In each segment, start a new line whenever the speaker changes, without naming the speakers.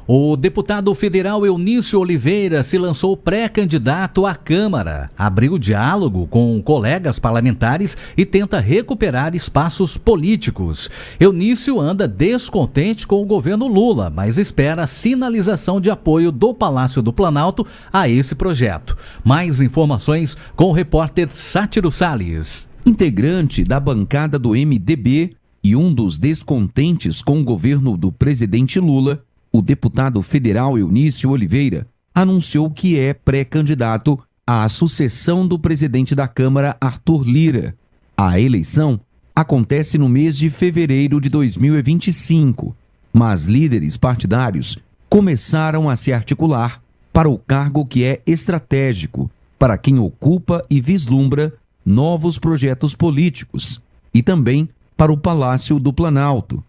O deputado federal Eunício Oliveira se lançou pré-candidato à Câmara, abriu diálogo com colegas parlamentares e tenta recuperar espaços políticos. Eunício anda descontente com o governo Lula, mas espera a sinalização de apoio do Palácio do Planalto a esse projeto. Mais informações com o repórter Sátiro Salles.
Integrante da bancada do MDB e um dos descontentes com o governo do presidente Lula, o deputado federal Eunício Oliveira anunciou que é pré-candidato à sucessão do presidente da Câmara, Arthur Lira. A eleição acontece no mês de fevereiro de 2025, mas líderes partidários começaram a se articular para o cargo que é estratégico para quem ocupa e vislumbra novos projetos políticos e também para o Palácio do Planalto.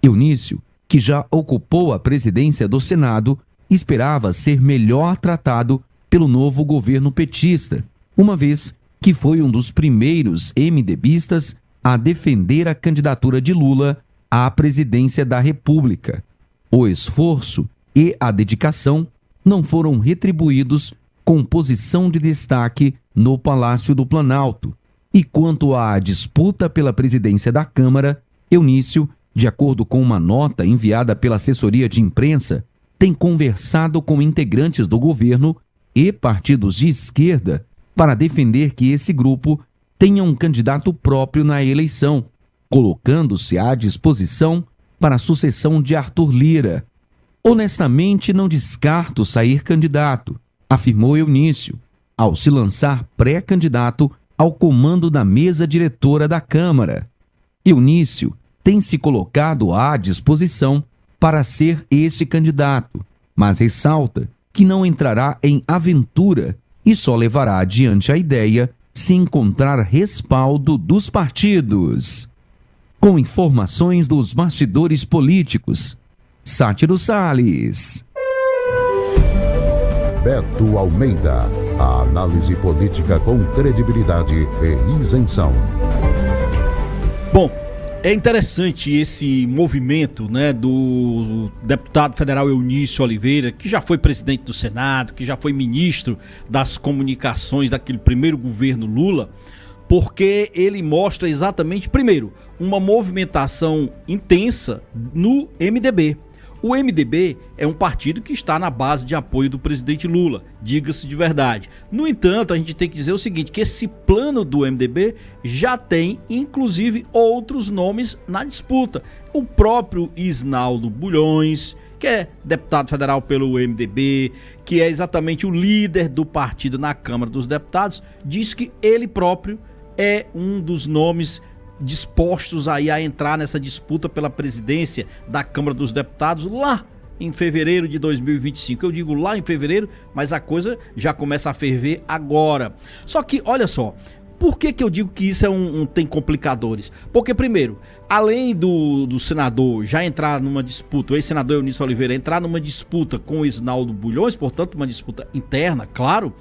Eunício, que já ocupou a presidência do Senado, esperava ser melhor tratado pelo novo governo petista, uma vez que foi um dos primeiros MDBistas a defender a candidatura de Lula à presidência da República. O esforço e a dedicação não foram retribuídos com posição de destaque no Palácio do Planalto. E quanto à disputa pela presidência da Câmara, Eunício, de acordo com uma nota enviada pela assessoria de imprensa, tem conversado com integrantes do governo e partidos de esquerda para defender que esse grupo tenha um candidato próprio na eleição, colocando-se à disposição para a sucessão de Arthur Lira. Honestamente, não descarto sair candidato, afirmou Eunício, ao se lançar pré-candidato ao comando da mesa diretora da Câmara. Eunício tem se colocado à disposição para ser esse candidato, mas ressalta que não entrará em aventura e só levará adiante a ideia se encontrar respaldo dos partidos. Com informações dos bastidores políticos, Sátiro Salles.
Beto Almeida, a análise política com credibilidade e isenção.
Bom, é interessante esse movimento, né, do deputado federal Eunício Oliveira, que já foi presidente do Senado, que já foi ministro das comunicações daquele primeiro governo Lula, porque ele mostra exatamente, primeiro, uma movimentação intensa no MDB. O MDB é um partido que está na base de apoio do presidente Lula, diga-se de verdade. No entanto, a gente tem que dizer o seguinte, que esse plano do MDB já tem, inclusive, outros nomes na disputa. O próprio Isnaldo Bulhões, que é deputado federal pelo MDB, que é exatamente o líder do partido na Câmara dos Deputados, diz que ele próprio é um dos nomes dispostos aí a entrar nessa disputa pela presidência da Câmara dos Deputados lá em fevereiro de 2025. Eu digo lá em fevereiro, mas a coisa já começa a ferver agora. Só que, olha só, por que eu digo que isso tem complicadores? Porque, primeiro, além do senador já entrar numa disputa, o ex-senador Eunício Oliveira entrar numa disputa com o Isnaldo Bulhões, portanto, uma disputa interna, claro,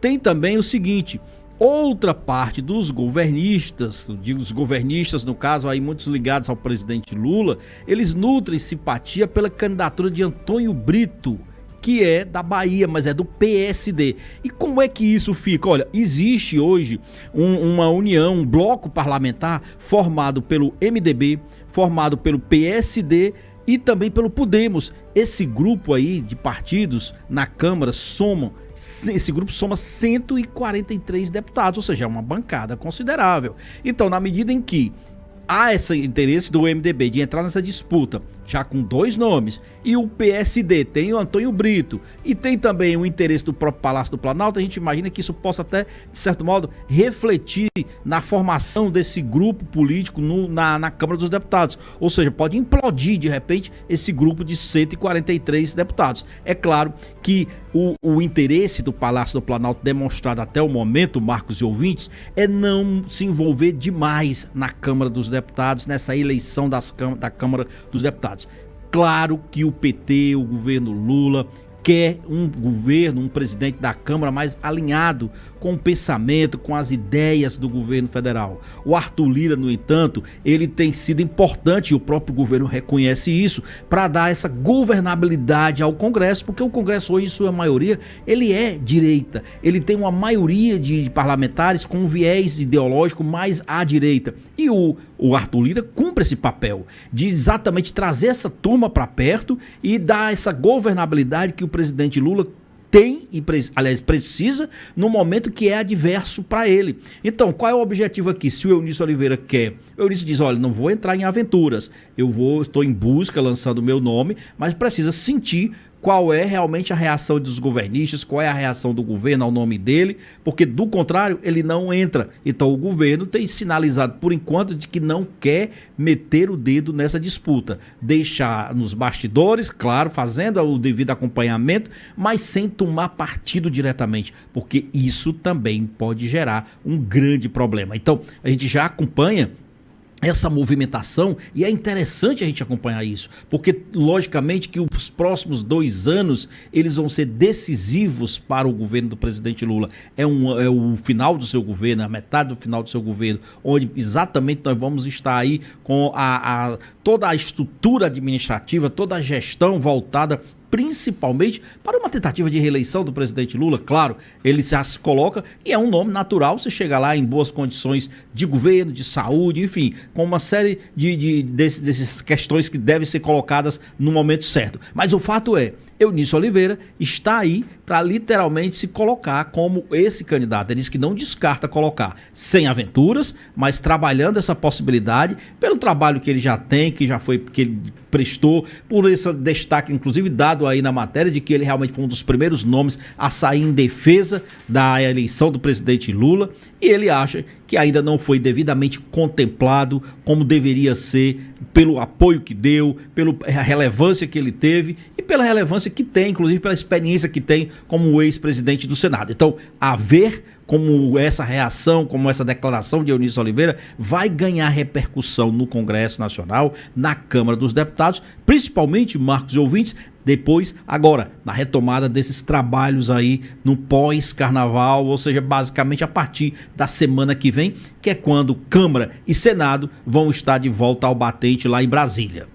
tem também o seguinte: outra parte dos governistas, digo os governistas no caso aí muitos ligados ao presidente Lula, eles nutrem simpatia pela candidatura de Antônio Brito, que é da Bahia, mas é do PSD. E como é que isso fica? Olha, existe hoje uma união, um bloco parlamentar formado pelo MDB, formado pelo PSD e também pelo Podemos. Esse grupo aí de partidos na Câmara esse grupo soma 143 deputados, ou seja, é uma bancada considerável. Então, na medida em que há esse interesse do MDB de entrar nessa disputa, já com dois nomes, e o PSD tem o Antônio Brito, e tem também o interesse do próprio Palácio do Planalto, a gente imagina que isso possa até, de certo modo, refletir na formação desse grupo político na Câmara dos Deputados. Ou seja, pode implodir, de repente, esse grupo de 143 deputados. É claro que o interesse do Palácio do Planalto demonstrado até o momento, Marcos e ouvintes, é não se envolver demais na Câmara dos Deputados, nessa eleição da Câmara dos Deputados. Claro que o PT, o governo Lula, quer um governo, um presidente da Câmara mais alinhado com o pensamento, com as ideias do governo federal. O Arthur Lira, no entanto, ele tem sido importante, e o próprio governo reconhece isso, para dar essa governabilidade ao Congresso, porque o Congresso hoje, em sua maioria, ele é direita. Ele tem uma maioria de parlamentares com um viés ideológico mais à direita. E o Arthur Lira cumpre esse papel de exatamente trazer essa turma para perto e dar essa governabilidade que o presidente Lula tem e, aliás, precisa no momento que é adverso para ele. Então, qual é o objetivo aqui? Se o Eunício Oliveira quer, o Eunício diz, olha, não vou entrar em aventuras, estou em busca, lançando o meu nome, mas precisa sentir qual é realmente a reação dos governistas, qual é a reação do governo ao nome dele, porque do contrário ele não entra. Então o governo tem sinalizado por enquanto de que não quer meter o dedo nessa disputa, deixar nos bastidores, claro, fazendo o devido acompanhamento, mas sem tomar partido diretamente, porque isso também pode gerar um grande problema. Então a gente já acompanha essa movimentação e é interessante a gente acompanhar isso, porque logicamente que os próximos 2 anos eles vão ser decisivos para o governo do presidente Lula. É o final do seu governo, a metade do final do seu governo, onde exatamente nós vamos estar aí com toda a estrutura administrativa, toda a gestão voltada principalmente para uma tentativa de reeleição do presidente Lula. Claro, ele já se coloca e é um nome natural, você chega lá em boas condições de governo, de saúde, enfim, com uma série dessas questões que devem ser colocadas no momento certo. Mas o fato é, Eunício Oliveira está aí para literalmente se colocar como esse candidato. Ele diz que não descarta colocar sem aventuras, mas trabalhando essa possibilidade pelo trabalho que ele já tem, que ele prestou, por esse destaque, inclusive dado aí na matéria, de que ele realmente foi um dos primeiros nomes a sair em defesa da eleição do presidente Lula, e ele acha que ainda não foi devidamente contemplado como deveria ser, pelo apoio que deu, pela relevância que ele teve e pela relevância que tem, inclusive pela experiência que tem como ex-presidente do Senado. Então, a ver como essa reação, como essa declaração de Eunício Oliveira vai ganhar repercussão no Congresso Nacional, na Câmara dos Deputados, principalmente, Marcos e ouvintes, depois, agora, na retomada desses trabalhos aí no pós-carnaval, ou seja, basicamente a partir da semana que vem, que é quando Câmara e Senado vão estar de volta ao batente lá em Brasília.